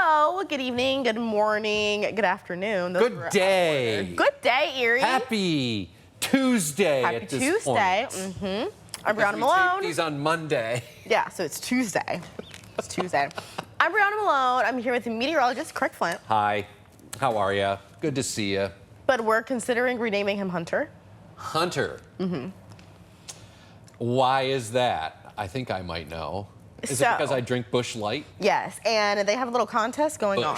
Hello, good evening, good morning, good afternoon. Good day. Good day, Erie. Happy Tuesday Happy at this Tuesday. point. I'm Briaunna We Malone. tape these on Monday. Yeah, so it's Tuesday. It's Tuesday. I'm Briaunna Malone. I'm here with meteorologist Craig Flint. Hi, how are ya? Good to see ya. But we're considering renaming him Hunter. Hunter. Why is that? I think I might know. Is it because I drink Busch Light? Yes, and they have a little contest going on.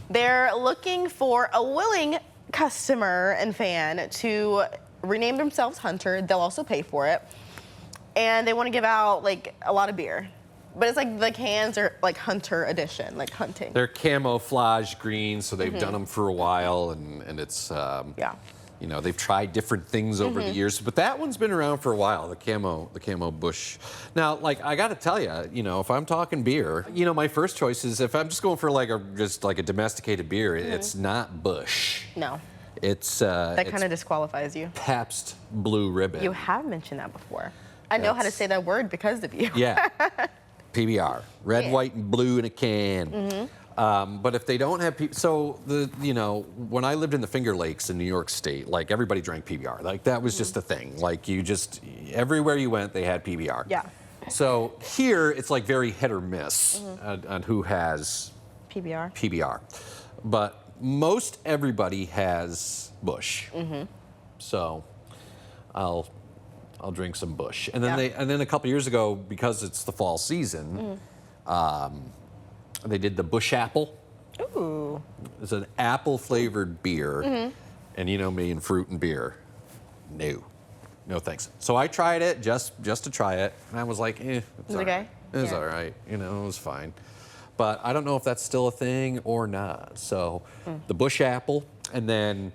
They're looking for a willing customer and fan to rename themselves Hunter. They'll also pay for it. And they want to give out like a lot of beer. But it's like the cans are like Hunter edition, like hunting. They're camouflage green, so they've done them for a while, and it's you know, they've tried different things over the years, but that one's been around for a while. The camo Busch. Now, like I got to tell you, you know, if I'm talking beer, you know, my first choice is if I'm just going for like just like a domesticated beer, it's not Busch. No. It's That kind of disqualifies you. Pabst Blue Ribbon. You have mentioned that before. I know how to say that word because of you. Yeah. PBR, red, white, and blue in a can. But if they don't have, so you know, when I lived in the Finger Lakes in New York State, like everybody drank PBR. Like that was just a thing. Like you just, everywhere you went, they had PBR. Yeah. So here, it's like very hit or miss on who has PBR. But most everybody has Busch. So I'll drink some Busch. And then and then a couple years ago, because it's the fall season, they did the Busch Apple. Ooh. It's an apple flavored beer. And you know me and fruit and beer. No thanks. So I tried it just to try it, and I was like, it's all okay? right. It was all right. You know, it was fine. But I don't know if that's still a thing or not. So the Busch Apple, and then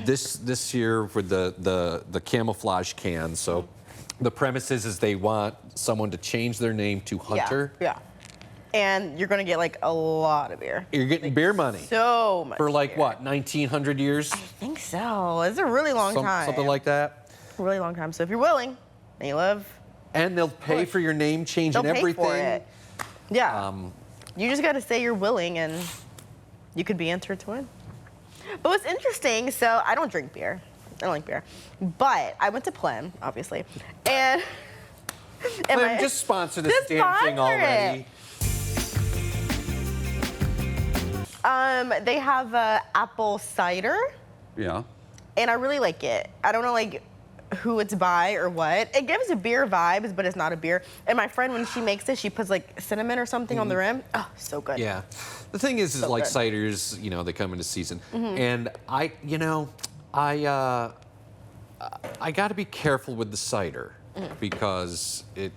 this year with the camouflage cans. So the premise is they want someone to change their name to Hunter. Yeah. And you're gonna get like a lot of beer. You're getting beer money. So much. For like beer. what, 1900 years? I think so. It's a really long time. Something like that. Really long time. So if you're willing, and you live. And they'll pay for your name change and everything. They'll pay for it. Yeah. You just gotta say you're willing, and you could be entered to win. But what's interesting, so I don't drink beer. I don't like beer. But I went to Plum, obviously. And Plum, just sponsor this damn thing already. They have apple cider. Yeah. And I really like it. I don't know like who it's by or what. It gives a beer vibes, but it's not a beer. And my friend, when she makes it, she puts like cinnamon or something on the rim. Oh, so good. Yeah. The thing is So like good. ciders, you know, they come into season. And I got to be careful with the cider because it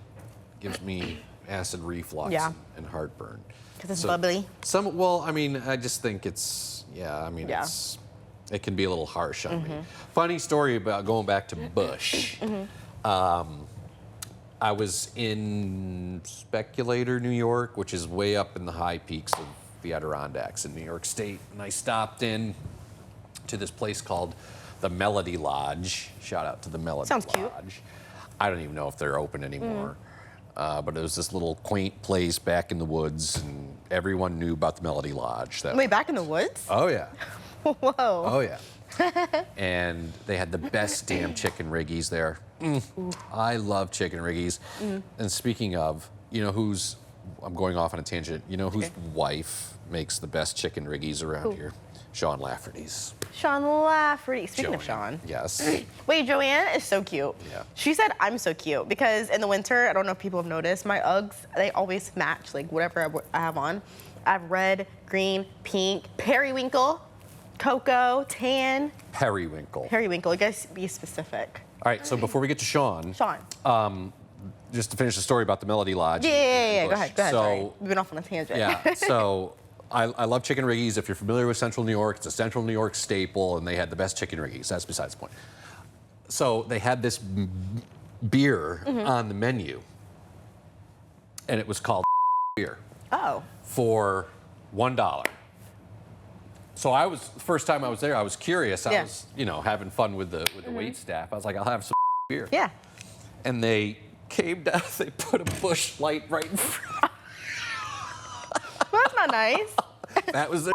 gives me acid reflux and heartburn. Because it's bubbly. Well, I mean, I just think it's, it can be a little harsh on me. Funny story about going back to Busch. I was in Speculator, New York, which is way up in the high peaks of the Adirondacks in New York State. And I stopped in to this place called the Melody Lodge. Shout out to the Melody Lodge. Sounds cute. I don't even know if they're open anymore. But it was this little quaint place back in the woods, and everyone knew about the Melody Lodge. Wait, back in the woods? Oh, yeah. Whoa. Oh, yeah. And they had the best damn chicken riggies there. I love chicken riggies. And speaking of, you know who's, I'm going off on a tangent, you know whose wife makes the best chicken riggies around here? Sean Lafferty's. Sean Lafferty. Speaking of Sean. Yes. Wait, Joanne is so cute. Yeah. She said I'm so cute because in the winter, I don't know if people have noticed, my Uggs, they always match like whatever I have on. I have red, green, pink, periwinkle, cocoa, tan. Periwinkle. Periwinkle, you guys be specific. All right, so before we get to Sean. Just to finish the story about the Melody Lodge. Yeah. Go ahead. So, sorry. We've been off on a tangent. Yeah, so I love chicken riggies. If you're familiar with Central New York, it's a Central New York staple, and they had the best chicken riggies. That's besides the point. So they had this beer on the menu, and it was called beer. Oh. For $1. So I was, the first time I was there, I was curious. I was, you know, having fun with the wait staff. I was like, I'll have some beer. Yeah. And they came down, they put a Busch Light right in front. Well, that's not nice. That was the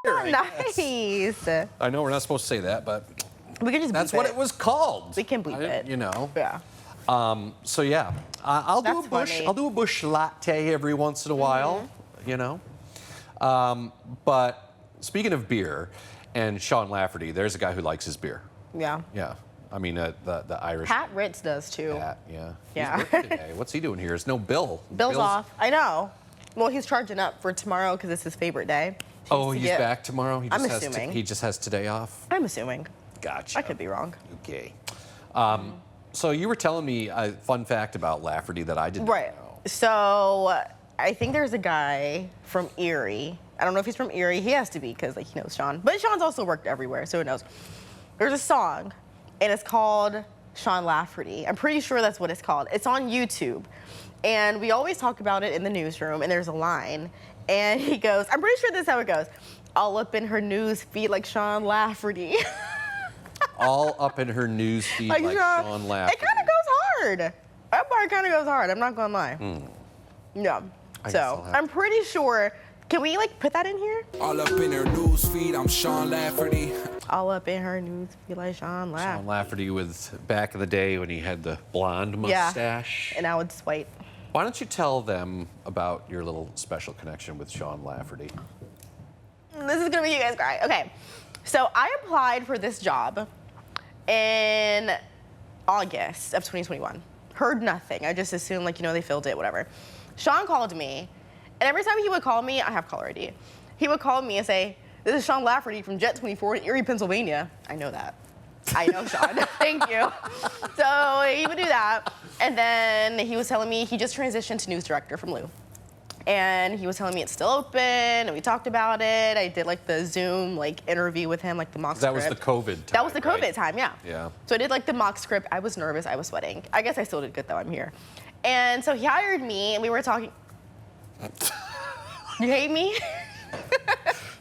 Nice. I know we're not supposed to say that, but We can just that's bleep what it was called. We can bleep it. You know. Yeah. So yeah, I'll do a That's bush. funny. I'll do a bush latte every once in a while. You know. But speaking of beer, and Sean Lafferty, there's a guy who likes his beer. Yeah. Yeah. I mean, the Irish. Pat Ritz does too. Pat, yeah. Yeah. He's working today. What's he doing here? There's no Bill. Bill's off. I know. Well, he's charging up for tomorrow because it's his favorite day. Oh, he's back tomorrow? I'm assuming. He just has today off? I'm assuming. Gotcha. I could be wrong. Okay. So you were telling me a fun fact about Lafferty that I didn't Right. know. So I think there's a guy from Erie. I don't know if he's from Erie. He has to be because like he knows Sean. But Sean's also worked everywhere, so who knows. There's a song, and it's called Sean Lafferty. I'm pretty sure that's what it's called. It's on YouTube. And we always talk about it in the newsroom, and there's a line. And he goes, I'm pretty sure this is how it goes. All up in her news feed like Sean Lafferty. All up in her news feed like Sean Lafferty. It kind of goes hard. That part kind of goes hard. I'm not going to lie. Yeah. So I'm pretty sure. Can we like put that in here? All up in her news feed, I'm Sean Lafferty. All up in her news feed like Sean Lafferty. Sean Lafferty with back in the day when he had the blonde mustache. And now it's white. Why don't you tell them about your little special connection with Sean Lafferty? This is gonna make you guys cry. Okay, so I applied for this job in August of 2021. Heard nothing. I just assumed like, you know, they filled it, whatever. Sean called me, and every time he would call me, I have caller ID. He would call me and say, this is Sean Lafferty from Jet 24 in Erie, Pennsylvania. I know that. I know Sean. Thank you. So he would do that. And then he was telling me he just transitioned to news director from Lou. And he was telling me it's still open, and we talked about it. I did like the Zoom like interview with him, like the mock script. That was the COVID time. That was the COVID right? time, yeah. Yeah. So I did like the mock script. I was nervous. I was sweating. I guess I still did good though. I'm here. And so he hired me, and we were talking. You hate me?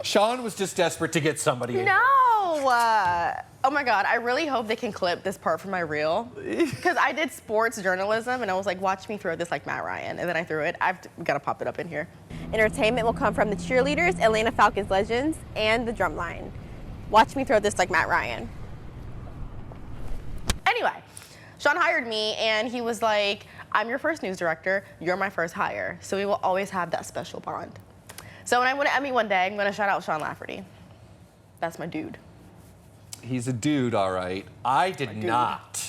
Sean was just desperate to get somebody in. No. Oh my God, I really hope they can clip this part from my reel. Because I did sports journalism, and I was like, watch me throw this like Matt Ryan. And then I threw it. I've got to pop it up in here. Entertainment will come from the cheerleaders, Atlanta Falcons legends, and the drumline. Watch me throw this like Matt Ryan. Anyway, Sean hired me, and he was like, I'm your first news director. You're my first hire. So we will always have that special bond. So when I went to Emmy one day, I'm going to shout out Sean Lafferty. That's my dude. He's a dude, all right. I did not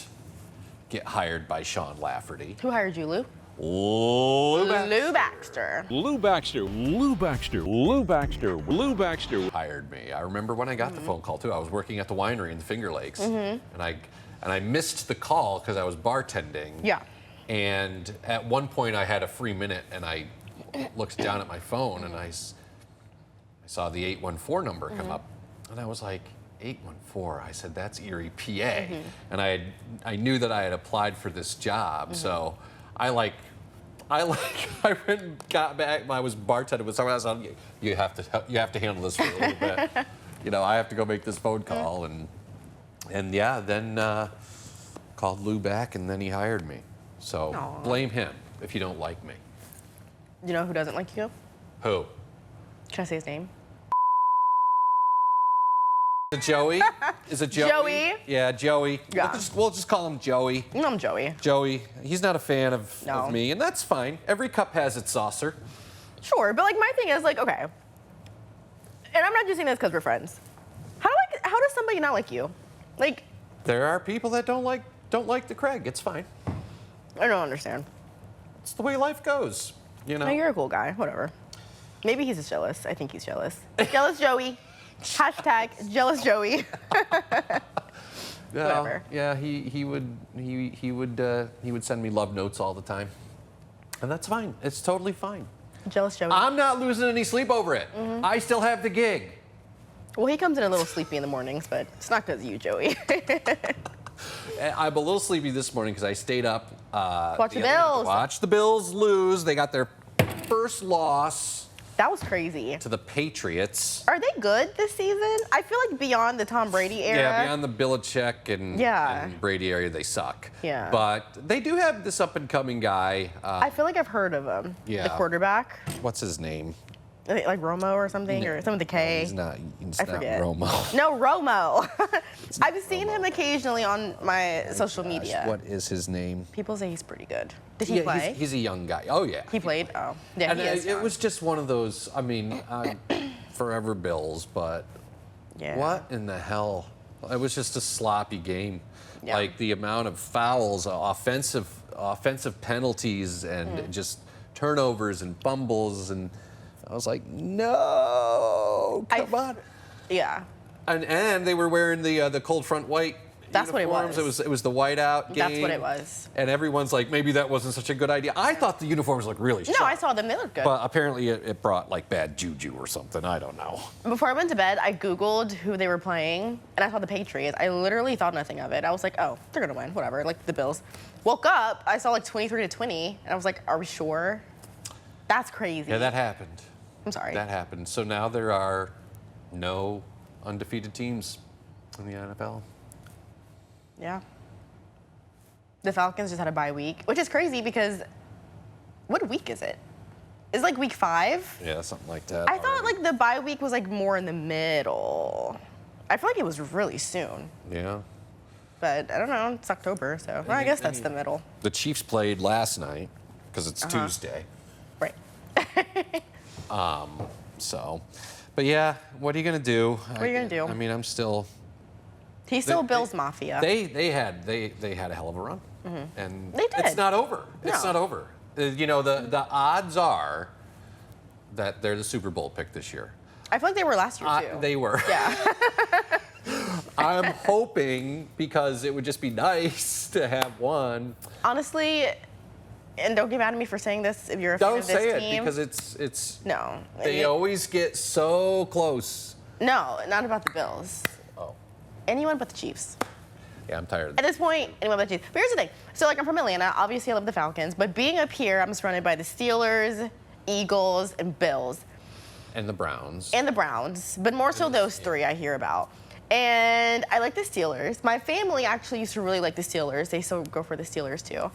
get hired by Sean Lafferty. Who hired you, Lou? Lou Baxter. Lou Baxter, Lou Baxter, Lou Baxter, Lou Baxter hired me. I remember when I got the phone call too. I was working at the winery in the Finger Lakes, and I missed the call because I was bartending. Yeah. And at one point I had a free minute, and I looked down at my phone, and I saw the 814 number come up, and I was like, 814. I said, that's Erie, PA. And I knew that I had applied for this job, so I went and got back. I was bartending with someone else. You have to handle this for a little bit. You know, I have to go make this phone call, and yeah, then called Lou back, and then he hired me. So blame him if you don't like me. You know who doesn't like you? Who? Can I say his name? Is it Joey? Is it Joey? Joey. Yeah, Joey. Yeah. We'll just call him Joey. You know I'm Joey. Joey, he's not a fan of No. me, and that's fine. Every cup has its saucer. Sure, but like my thing is like, okay, and I'm not just saying this because we're friends. How does somebody not like you? Like, There are people that don't like the Craig. It's fine. I don't understand. It's the way life goes. You know. No, you're a cool guy. Whatever. Maybe he's just jealous. I think he's jealous. Jealous Joey. Hashtag jealous Joey. Yeah, whatever. Yeah, he would send me love notes all the time, and that's fine. It's totally fine. Jealous Joey. I'm not losing any sleep over it. I still have the gig. Well, he comes in a little sleepy in the mornings, but it's not because of you, Joey. I'm a little sleepy this morning because I stayed up. Watch the other night to Bills. watch the Bills lose. They got their first loss That was crazy. to the Patriots. Are they good this season? I feel like beyond the Tom Brady era. Yeah, beyond the Belichick and Brady area, they suck. Yeah. But they do have this up-and-coming guy. I feel like I've heard of him. Yeah. The quarterback. What's his name? Like Romo or something, or something with a K. He's not forget. Romo. No, Romo. I've seen him occasionally on my social media. What is his name? People say he's pretty good. Did he play? He's a young guy. Oh, yeah. He played? Oh. Yeah, And he is it young. was just one of those, I mean, forever Bills, but Yeah. what in the hell? It was just a sloppy game. Yeah. Like the amount of fouls, offensive penalties, and just turnovers and fumbles, and I was like, no, come on. Yeah. And they were wearing the cold front white. That's what it uniforms. was. It was the whiteout game. That's what it was. And everyone's like, maybe that wasn't such a good idea. I thought the uniforms looked really sharp. No, I saw them. They looked good. But apparently it brought like bad juju or something. I don't know. Before I went to bed, I Googled who they were playing, and I saw the Patriots. I literally thought nothing of it. I was like, oh, they're going to win, whatever, like the Bills. Woke up, I saw like 23-20, and I was like, are we sure? That's crazy. Yeah, that happened. I'm sorry. That happened. So now there are no undefeated teams in the NFL. Yeah. The Falcons just had a bye week, which is crazy because what week is it? Is it like week 5? Yeah, something like that. I thought like the bye week was like more in the middle. I feel like it was really soon, Yeah. but I don't know. It's October, so well, I guess that's the middle. The Chiefs played last night because it's Tuesday. Right. So, but yeah, what are you gonna do? What are you gonna do? I mean, I'm still. He's still Bill's Mafia. They had a hell of a run, and They did. it's not over. It's No. not over. You know, the odds are that they're the Super Bowl pick this year. I feel like they were last year too. They were. Yeah. I'm hoping because it would just be nice to have one. Honestly, and don't get mad at me for saying this if you're a fan Don't of this say team. it because it's. No. They always get so close. No, not about the Bills. Oh. Anyone but the Chiefs. Yeah, I'm tired of At that. this point, anyone but the Chiefs. But here's the thing. So, like, I'm from Atlanta. Obviously, I love the Falcons. But being up here, I'm surrounded by the Steelers, Eagles, and Bills. And the Browns. And the Browns. But more so those three I hear about. And I like the Steelers. My family actually used to really like the Steelers. They still go for the Steelers, too.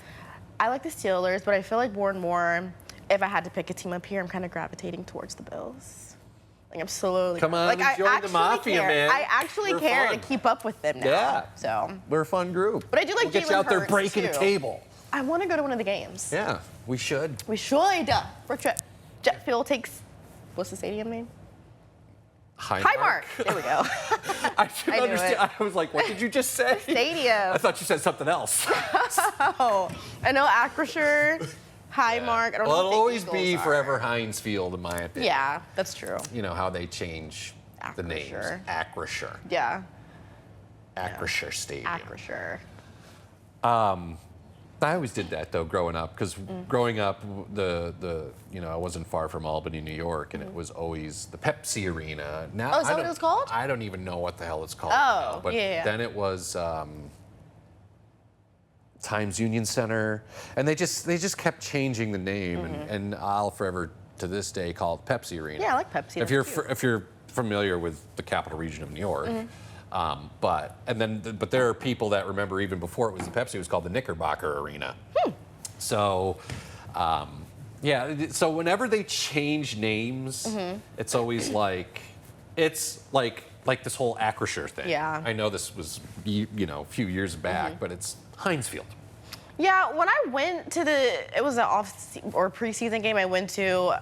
I like the Steelers, but I feel like more and more, if I had to pick a team up here, I'm kind of gravitating towards the Bills. Like, I'm slowly. Come on, like, join the Mafia, care. man. I actually We're care fun. to keep up with them now. Yeah. So. We're a fun group. But I do like we'll get you Jalen out there Hurts, breaking a too. table. I want to go to one of the games. Yeah, we should. We should. For a trip. Jet fuel takes. What's the stadium name? Highmark. There we go. I didn't I knew understand. it. I was like, what did you just say? Stadium. I thought you said something else. Oh, I know Acrisure, Highmark. I don't know. Well, what it'll the always Eagles be are. Forever Heinz Field, in my opinion. Yeah, that's true. You know how they change the names. Acrisure. Acrisure. Yeah, Acrisure Stadium. Acrisure. I always did that though, growing up, because growing up, I wasn't far from Albany, New York, and it was always the Pepsi Arena. Now, Oh, is that what it was called? I don't even know what the hell it's called. Oh, now, but yeah. then it was Times Union Center, and they just kept changing the name, and I'll forever to this day call it Pepsi Arena. Yeah, I like Pepsi. If you're familiar with the capital region of New York. But there are people that remember even before it was the Pepsi, it was called the Knickerbocker Arena. So, so whenever they change names, it's always like, it's like this whole Acrisure thing. Yeah. I know this was, a few years back, but it's Heinz Field. Yeah, when I went to it was an off or preseason game I went to.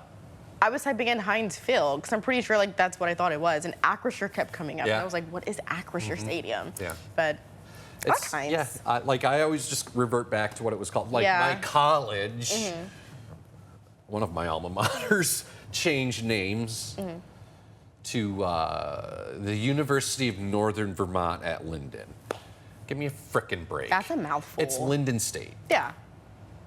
I was typing in Heinz Field because I'm pretty sure like that's what I thought it was, and Acrisure kept coming up. Yeah. And I was like, "What is Acrisure Stadium?" Yeah. But I like Heinz. Yeah, I always just revert back to what it was called. Like Yeah. my college, one of my alma maters changed names to the University of Northern Vermont at Linden. Give me a frickin' break. That's a mouthful. It's Linden State. Yeah.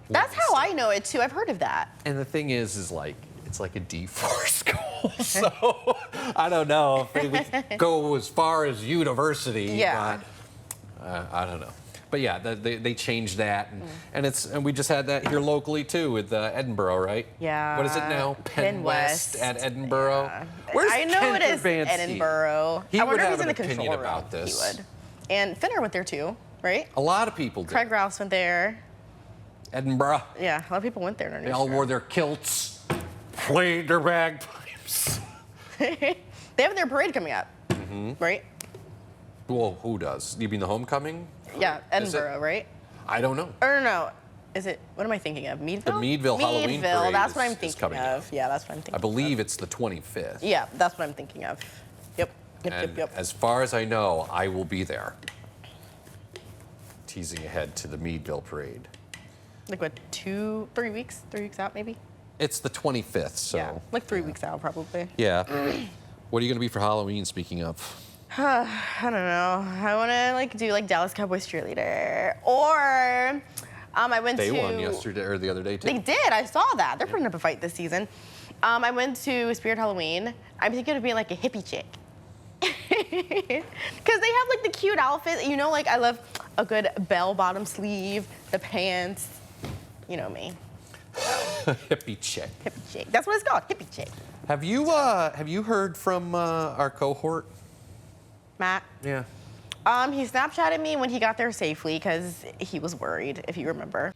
That's how I know it too. I've heard of that. And the thing is like, it's like a D4 school. So I don't know if we could go as far as university. Yeah. But, I don't know. But yeah, they changed that, and we just had that here locally too with Edinburgh, right? Yeah. What is it now? Penn West at Edinburgh. Yeah. Where's I know Ken it is Urbanski? Edinburgh. He I would wonder if have he's in an the control opinion room. about this. He would. And Finner went there too, right? A lot of people did. Craig Rouse went there. Edinburgh. Yeah, a lot of people went there. They all wore their kilts, played their bagpipes. vibes. They have their parade coming up, right? Well, who does? You mean the homecoming? Yeah, Is it? Edinburgh, right? I don't know. Or no, is it? What am I thinking of? Meadville. The Meadville Halloween Meadville, parade that's what I'm is thinking coming of. up. Yeah, that's what I'm thinking. I believe it's the 25th. Yeah, that's what I'm thinking of. Yep. And Yep. as far as I know, I will be there. Teasing ahead to the Meadville parade. Like what? 3 weeks? 3 weeks out, maybe. It's the 25th, so. Yeah, like 3 weeks out, probably. Yeah. What are you going to be for Halloween, speaking of? I don't know. I want to like do like Dallas Cowboys cheerleader, or I went They to. won yesterday or the other day, too. They did. I saw that. They're putting up a fight this season. I went to Spirit Halloween. I'm thinking of being like a hippie chick. Because they have like the cute outfits. You know, like I love a good bell bottom sleeve, the pants. You know me. Hippie chick. Hippie chick. That's what it's called. Hippie chick. Have you heard from our cohort? Matt. Yeah. He Snapchatted me when he got there safely because he was worried, if you remember.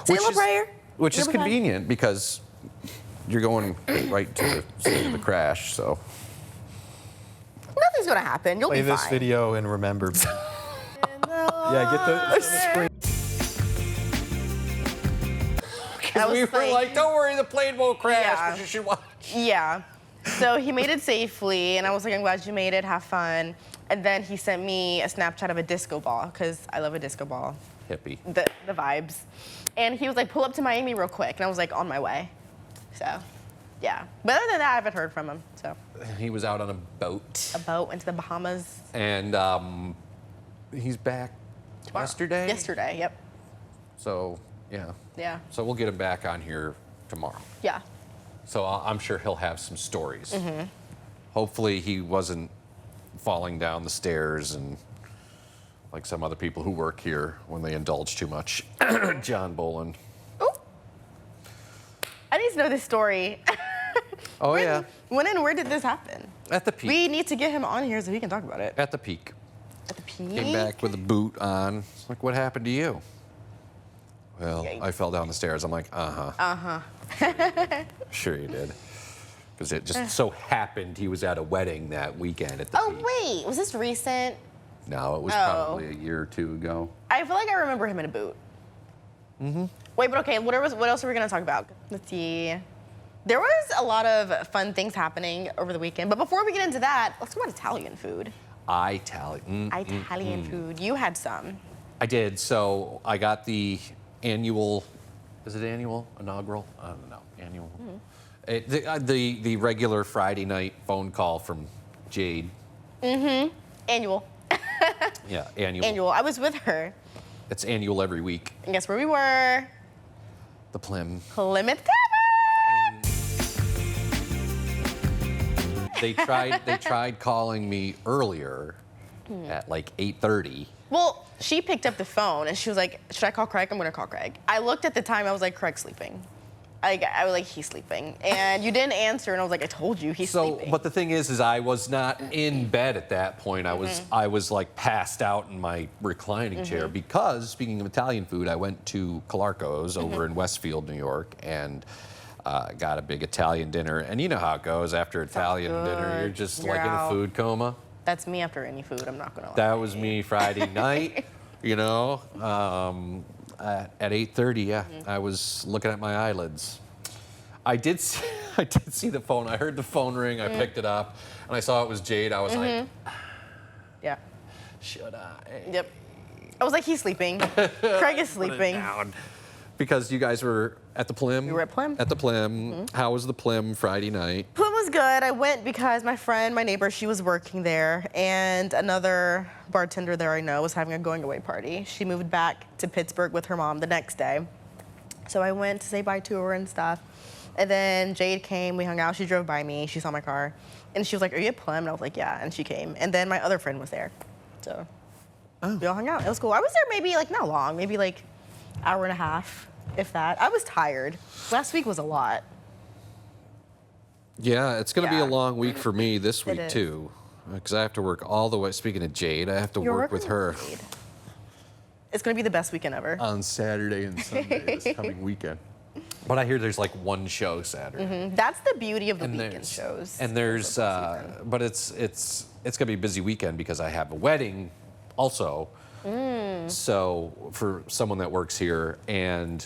Say a little prayer. Which is You'll be fine. convenient because you're going right to the scene of the crash, so. Nothing's gonna happen. You'll Play be this fine. video and remember. Yeah, get the screen. I We was were like, don't worry, the plane won't crash, Yeah. but you should watch. Yeah. So he made it safely, and I was like, I'm glad you made it. Have fun. And then he sent me a Snapchat of a disco ball because I love a disco ball. Hippie. The vibes. And he was like, pull up to Miami real quick, and I was like, on my way. So, yeah. But other than that, I haven't heard from him. So. He was out on a boat. A boat into the Bahamas. And he's back Tomorrow. yesterday? Yesterday, yep. So, yeah. Yeah. So we'll get him back on here tomorrow. Yeah. So I'm sure he'll have some stories. Hopefully he wasn't falling down the stairs and like some other people who work here when they indulge too much. John Bolin. Oh. I need to know this story. Oh, yeah. When and where did this happen? At the peak. We need to get him on here so he can talk about it. At the peak. At the peak. Came back with a boot on. It's like, what happened to you? Well, Yikes. I fell down the stairs. I'm like, uh-huh. Sure you did. Because it just so happened he was at a wedding that weekend at the Oh, peak. wait. Was this recent? No, it was Oh. probably a year or two ago. I feel like I remember him in a boot. Wait, but okay, what else are we going to talk about? Let's see. There was a lot of fun things happening over the weekend. But before we get into that, let's talk about Italian food. Italian food. You had some. I did. So I got the annual, is it annual? Inaugural? I don't know. Annual. The regular Friday night phone call from Jade. Annual. Yeah, annual. Annual. I was with her. It's annual every week. And guess where we were? The Plym. Plymouth Tavern. They tried calling me earlier at like 8:30. Well, she picked up the phone and she was like, should I call Craig? I'm going to call Craig. I looked at the time. I was like, Craig's sleeping. I was like, he's sleeping. And you didn't answer. And I was like, I told you he's sleeping. But the thing is I was not in bed at that point. I was like passed out in my reclining chair because, speaking of Italian food, I went to Calarco's over in Westfield, New York, and got a big Italian dinner. And you know how it goes after Italian dinner. You're just You're like out. in a food coma. That's me after any food. I'm not going to lie. That was me Friday night, you know. At 8:30, yeah, I was looking at my eyelids. I did see the phone. I heard the phone ring. I picked it up, and I saw it was Jade. I was like, Yeah. should I? Yep. I was like, he's sleeping. Craig is Put it sleeping. down. Because you guys were at the Plym. We were at Plym. At the Plym. How was the Plym Friday night? Plym was good. I went because my friend, my neighbor, she was working there, and another bartender there I know was having a going away party. She moved back to Pittsburgh with her mom the next day. So I went to say bye to her and stuff. And then Jade came, we hung out, she drove by me, she saw my car. And she was like, are you at Plym? And I was like, yeah, and she came. And then my other friend was there. So we all hung out, it was cool. I was there maybe like, not long, maybe like hour and a half, if that. I was tired. Last week was a lot. Yeah, it's going to be Yeah. a long week for me this week, is. too. Because I have to work all the way. Speaking of Jade, I have to You're work with working her. with Jade. It's going to be the best weekend ever. on Saturday and Sunday this coming weekend. But I hear there's like one show Saturday. That's the beauty of the And weekend there's- shows. And there's, but it's gonna be a busy weekend because I have a wedding also. So for someone that works here, and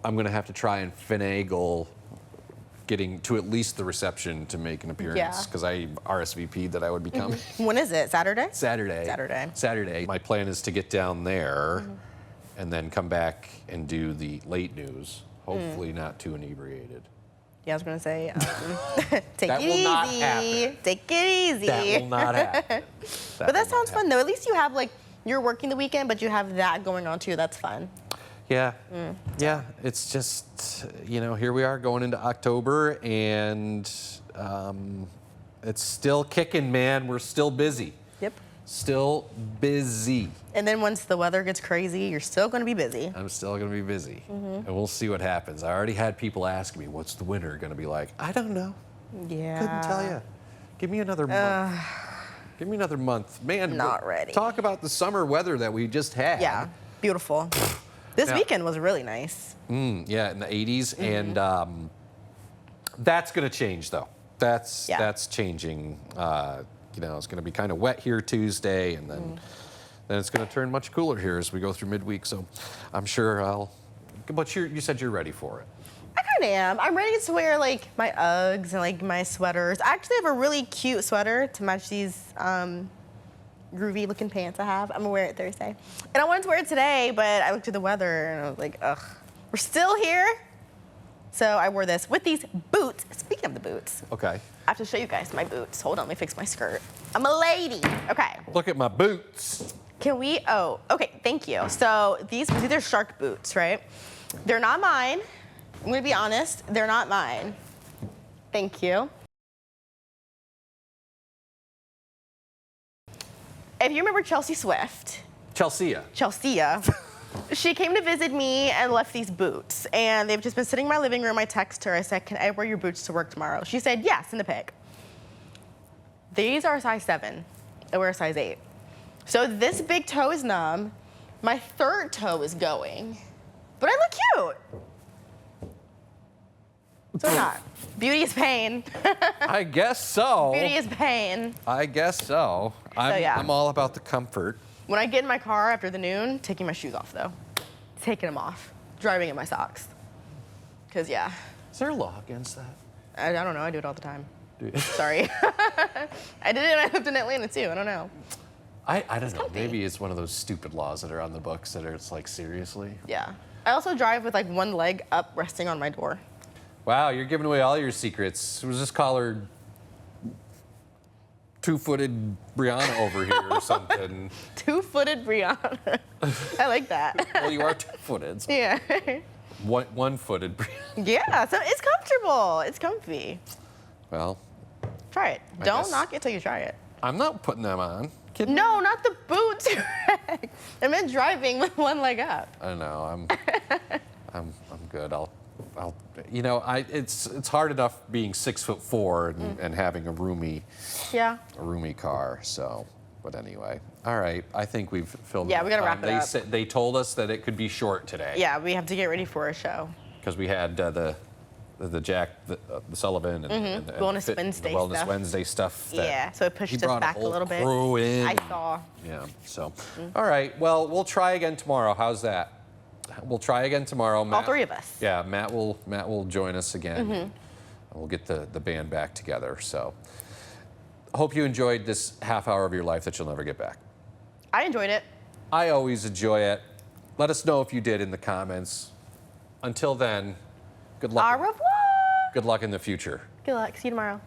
I'm gonna have to try and finagle getting to at least the reception to make an appearance Yeah. because I RSVP'd that I would be coming. When is it? Saturday? Saturday. My plan is to get down there and then come back and do the late news. Hopefully not too inebriated. Yeah, I was going to say, take That it will not easy. happen. Take it easy. That will not happen. But that sounds fun, though. At least you have, like, you're working the weekend, but you have that going on, too. That's fun. Yeah, yeah. It's just, you know, here we are going into October, and it's still kicking, man. We're still busy. Yep. Still busy. And then once the weather gets crazy, you're still going to be busy. I'm still going to be busy, and we'll see what happens. I already had people ask me, "What's the winter going to be like?" I don't know. Yeah. Couldn't tell you. Give me another month. Give me another month, man. Not ready. Talk about the summer weather that we just had. Yeah. Beautiful. This Now- weekend was really nice. Yeah, in the 80s, and that's going to change though. That's changing. You know, it's going to be kind of wet here Tuesday, and then it's going to turn much cooler here as we go through midweek. So, I'm sure I'll. But you said you're ready for it. I kind of am. I'm ready to wear like my Uggs and like my sweaters. I actually have a really cute sweater to match these groovy looking pants I have. I'm gonna wear it Thursday. And I wanted to wear it today, but I looked at the weather and I was like, ugh, we're still here. So I wore this with these boots. Speaking of the boots, Okay. I have to show you guys my boots. Hold on, let me fix my skirt. I'm a lady. Okay. Look at my boots. Can we, oh, okay, thank you. So these are shark boots, right? They're not mine. I'm gonna be honest, they're not mine. Thank you. If you remember Chelsea Swift, Chelsea. she came to visit me and left these boots. And they've just been sitting in my living room. I text her, I said, can I wear your boots to work tomorrow? She said, yes, in the pic. These are a size 7. I wear a size 8. So this big toe is numb. My third toe is going. But I look cute. So not. Beauty is pain. I guess so. Beauty is pain. I guess so. yeah. I'm all about the comfort. When I get in my car after the noon, taking my shoes off though. Taking them off. Driving in my socks. Cause yeah. Is there a law against that? I don't know, I do it all the time. Do you? Sorry. I did it when I lived in Atlanta too, I don't know. I don't know. comfy. Maybe it's one of those stupid laws that are on the books that are, it's like, seriously? Yeah. I also drive with like one leg up resting on my door. Wow, you're giving away all your secrets. Was this caller two-footed Briaunna over here or something? Two-footed Briaunna. I like that. Well, you are two-footed. So Yeah. one-footed Briaunna. Yeah, so it's comfortable. It's comfy. Well, Try it. I Don't guess- knock it till you try it. I'm not putting them on. Kidding me? No, not the boots. I meant driving with one leg up. I know. I'm good. I'll. You know, it's hard enough being 6'4" and having a roomy car. So, but anyway, all right. I think we've filled. Yeah, enough we gotta time. wrap it up. They told us that it could be short today. Yeah, we have to get ready for a show. Because we had the Jack the Sullivan and Wellness Wednesday the Wellness stuff. Wednesday stuff. that Yeah, so it pushed he us brought back a whole little bit. crew in. I saw. Yeah. So, all right. Well, we'll try again tomorrow. How's that? We'll try again tomorrow. Matt, All three of us. Yeah, Matt will join us again. And we'll get the band back together. So, I hope you enjoyed this half hour of your life that you'll never get back. I enjoyed it. I always enjoy it. Let us know if you did in the comments. Until then, good luck. Au revoir. Good luck in the future. Good luck. See you tomorrow.